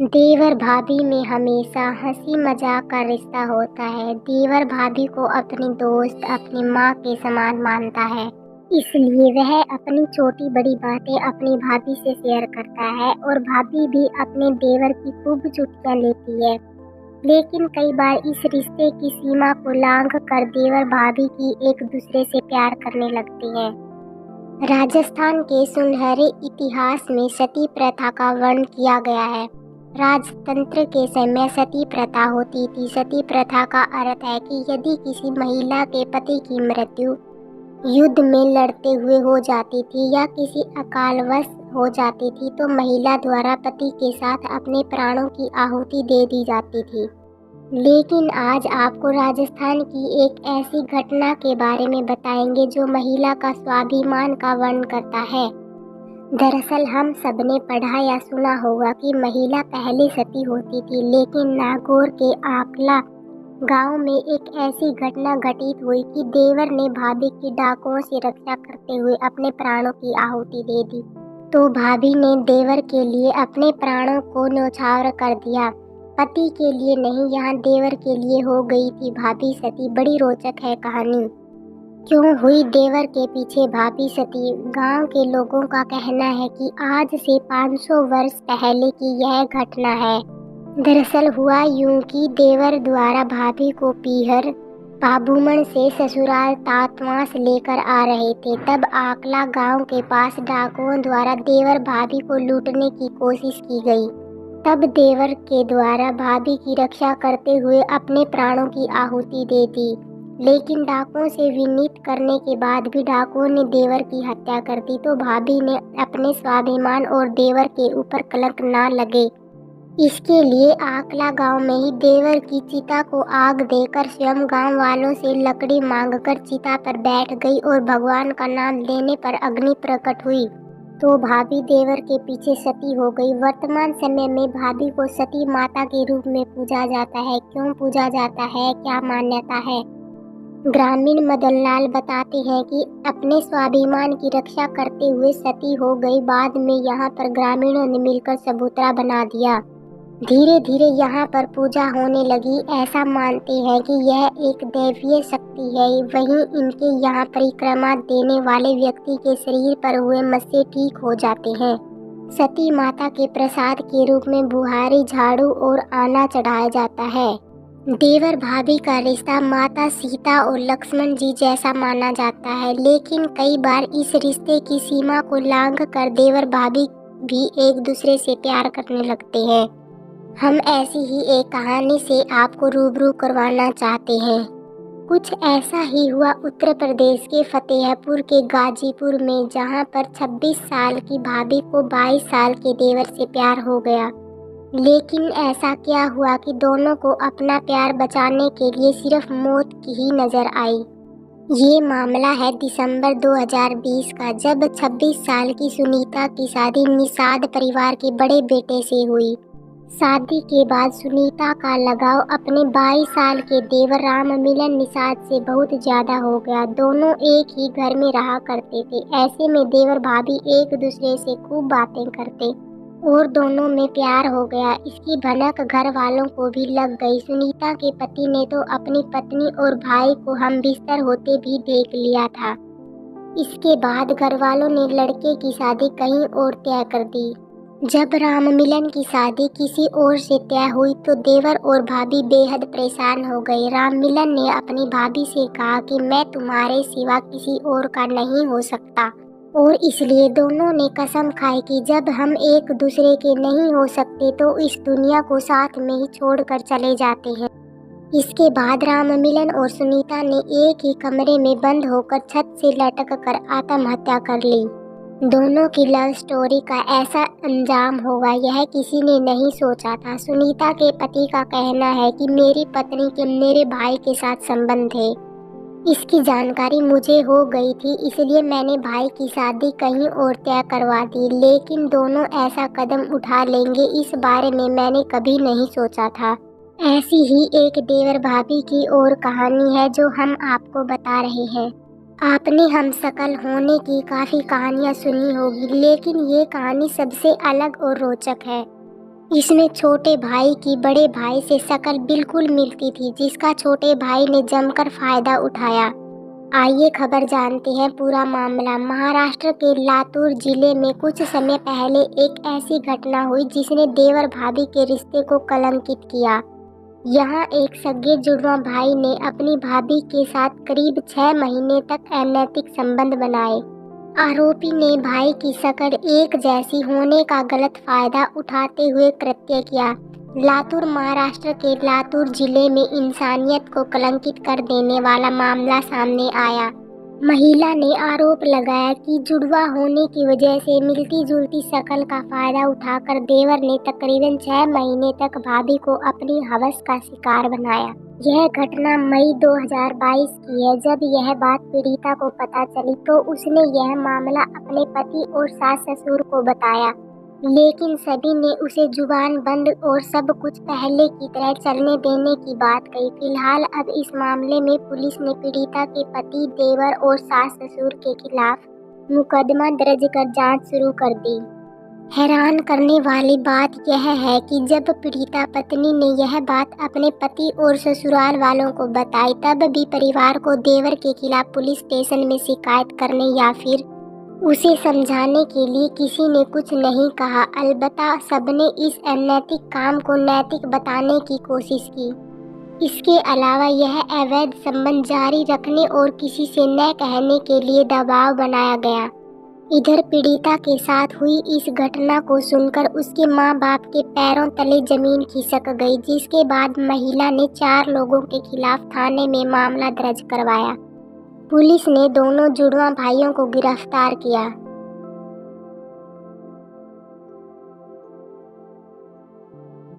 देवर भाभी में हमेशा हंसी मजाक का रिश्ता होता है। देवर भाभी को अपनी दोस्त, अपनी माँ के समान मानता है। इसलिए वह अपनी छोटी बड़ी बातें अपनी भाभी से शेयर करता है और भाभी भी अपने देवर की खूब चुटकियां लेती है। लेकिन कई बार इस रिश्ते की सीमा को लांघ कर देवर भाभी की एक दूसरे से प्यार करने लगते हैं। राजस्थान के सुनहरे इतिहास में सती प्रथा का वर्णन किया गया है। राजतंत्र के समय सती प्रथा होती थी। सती प्रथा का अर्थ है कि यदि किसी महिला के पति की मृत्यु युद्ध में लड़ते हुए हो जाती थी या किसी अकालवश हो जाती थी तो महिला द्वारा पति के साथ अपने प्राणों की आहुति दे दी जाती थी। लेकिन आज आपको राजस्थान की एक ऐसी घटना के बारे में बताएंगे जो महिला का स्वाभिमान का वर्णन करता है। दरअसल हम सबने पढ़ा या सुना होगा कि महिला पहले सती होती थी, लेकिन नागौर के आकला गांव में एक ऐसी घटना घटित हुई कि देवर ने भाभी की डाकुओं से रक्षा करते हुए अपने प्राणों की आहुति दे दी। तो भाभी ने देवर के लिए अपने प्राणों को न्यौछावर कर दिया। पति के लिए नहीं, यहाँ देवर के लिए हो गई थी भाभी सती। बड़ी रोचक है कहानी। क्यों हुई देवर के पीछे भाभी सती? गांव के लोगों का कहना है कि आज से 500 वर्ष पहले की यह घटना है। दरअसल हुआ यूं कि देवर द्वारा भाभी को पीहर पाबूमन से ससुराल तातवास लेकर आ रहे थे। तब आकला गांव के पास डाकुओं द्वारा देवर भाभी को लूटने की कोशिश की गई। तब देवर के द्वारा भाभी की रक्षा करते हुए अपने प्राणों की आहुति दे दी। लेकिन डाकुओं से विनीत करने के बाद भी डाकुओं ने देवर की हत्या कर दी। तो भाभी ने अपने स्वाभिमान और देवर के ऊपर कलंक ना लगे, इसके लिए आकला गांव में ही देवर की चिता को आग देकर स्वयं गांव वालों से लकड़ी मांगकर चिता पर बैठ गई और भगवान का नाम लेने पर अग्नि प्रकट हुई। तो भाभी देवर के पीछे सती हो गई। वर्तमान समय में भाभी को सती माता के रूप में पूजा जाता है। क्यों पूजा जाता है, क्या मान्यता है? ग्रामीण मदन लाल बताते हैं कि अपने स्वाभिमान की रक्षा करते हुए सती हो गई। बाद में यहाँ पर ग्रामीणों ने मिलकर चबूतरा बना दिया। धीरे धीरे यहाँ पर पूजा होने लगी। ऐसा मानते हैं कि यह एक दैवीय शक्ति है। वहीं इनके यहाँ परिक्रमा देने वाले व्यक्ति के शरीर पर हुए मस्से ठीक हो जाते हैं। सती माता के प्रसाद के रूप में बुहारी, झाड़ू और आना चढ़ाया जाता है। देवर भाभी का रिश्ता माता सीता और लक्ष्मण जी जैसा माना जाता है, लेकिन कई बार इस रिश्ते की सीमा को लांघ कर देवर भाभी भी एक दूसरे से प्यार करने लगते हैं। हम ऐसी ही एक कहानी से आपको रूबरू करवाना चाहते हैं। कुछ ऐसा ही हुआ उत्तर प्रदेश के फतेहपुर के गाजीपुर में, जहां पर 26 साल की भाभी को 22 साल के देवर से प्यार हो गया। लेकिन ऐसा क्या हुआ कि दोनों को अपना प्यार बचाने के लिए सिर्फ मौत की ही नजर आई। ये मामला है दिसंबर 2020 का, जब 26 साल की सुनीता की शादी निषाद परिवार के बड़े बेटे से हुई। शादी के बाद सुनीता का लगाव अपने 22 साल के देवर राम मिलन निषाद से बहुत ज्यादा हो गया। दोनों एक ही घर में रहा करते थे। ऐसे में देवर भाभी एक दूसरे से खूब बातें करते और दोनों में प्यार हो गया। इसकी भनक घर वालों को भी लग गई। सुनीता के पति ने तो अपनी पत्नी और भाई को हम बिस्तर होते भी देख लिया था। इसके बाद घर वालों ने लड़के की शादी कहीं और तय कर दी। जब राम मिलन की शादी किसी और से तय हुई तो देवर और भाभी बेहद परेशान हो गए। राम मिलन ने अपनी भाभी से कहा कि मैं तुम्हारे सिवा किसी और का नहीं हो सकता, और इसलिए दोनों ने कसम खाई कि जब हम एक दूसरे के नहीं हो सकते तो इस दुनिया को साथ में ही छोड़कर चले जाते हैं। इसके बाद राम मिलन और सुनीता ने एक ही कमरे में बंद होकर छत से लटक कर आत्महत्या कर ली। दोनों की लव स्टोरी का ऐसा अंजाम होगा यह किसी ने नहीं सोचा था। सुनीता के पति का कहना है कि मेरी पत्नी के मेरे भाई के साथ संबंध थे। इसकी जानकारी मुझे हो गई थी, इसलिए मैंने भाई की शादी कहीं और तय करवा दी। लेकिन दोनों ऐसा कदम उठा लेंगे इस बारे में मैंने कभी नहीं सोचा था। ऐसी ही एक देवर भाभी की और कहानी है जो हम आपको बता रहे हैं। आपने हम शकल होने की काफ़ी कहानियाँ सुनी होगी, लेकिन ये कहानी सबसे अलग और रोचक है। इसमें छोटे भाई की बड़े भाई से शक्ल बिल्कुल मिलती थी, जिसका छोटे भाई ने जमकर फायदा उठाया। आइए खबर जानते हैं पूरा मामला। महाराष्ट्र के लातूर जिले में कुछ समय पहले एक ऐसी घटना हुई जिसने देवर भाभी के रिश्ते को कलंकित किया। यहाँ एक सगे जुड़वा भाई ने अपनी भाभी के साथ करीब 6 महीने तक अनैतिक संबंध बनाए। आरोपी ने भाई की शक्ल एक जैसी होने का गलत फायदा उठाते हुए कृत्य किया। लातूर महाराष्ट्र के लातूर जिले में इंसानियत को कलंकित कर देने वाला मामला सामने आया। महिला ने आरोप लगाया कि जुड़वा होने की वजह से मिलती जुलती शक्ल का फायदा उठाकर देवर ने तकरीबन 6 महीने तक भाभी को अपनी हवस का शिकार बनाया। यह घटना मई 2022 की है। जब यह बात पीड़िता को पता चली तो उसने यह मामला अपने पति और सास ससुर को बताया, लेकिन सभी ने उसे जुबान बंद और सब कुछ पहले की तरह चलने देने की बात कही। फिलहाल अब इस मामले में पुलिस ने पीड़िता के पति, देवर और सास ससुर के खिलाफ मुकदमा दर्ज कर जांच शुरू कर दी। हैरान करने वाली बात यह है कि जब पीड़िता पत्नी ने यह बात अपने पति और ससुराल वालों को बताई, तब भी परिवार को देवर के खिलाफ पुलिस स्टेशन में शिकायत करने या फिर उसे समझाने के लिए किसी ने कुछ नहीं कहा। अलबत्ता सबने इस अनैतिक काम को नैतिक बताने की कोशिश की। इसके अलावा यह अवैध संबंध जारी रखने और किसी से न कहने के लिए दबाव बनाया गया। इधर पीड़िता के साथ हुई इस घटना को सुनकर उसके मां बाप के पैरों तले जमीन खिसक गई, जिसके बाद महिला ने 4 लोगों के खिलाफ थाने में मामला दर्ज करवाया। पुलिस ने दोनों जुड़वा भाइयों को गिरफ्तार किया।